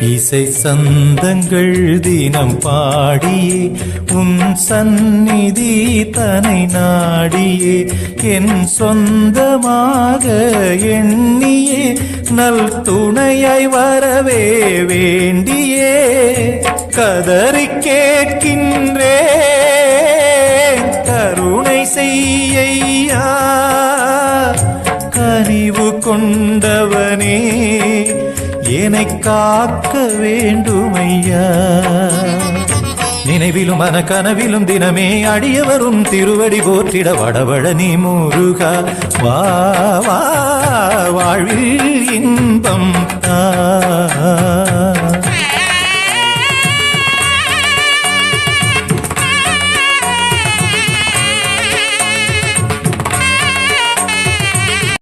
இசை சந்தங்கள் தினம் பாடியே உன் சந்நிதி தனை நாடியே என் சொந்தமாக எண்ணியே நல் துணையாய் வரவே வேண்டியே கதறி கேட்கின்றேன் கருணை செய்யா கனிவு கொண்டவனே என்னை காக்க வேண்டுமையா நினைவிலும் கனவிலும் தினமே அடியவரும் திருவடி போற்றிட வடவழ நீ முருகா வா வா வாழ்வில் இன்பம்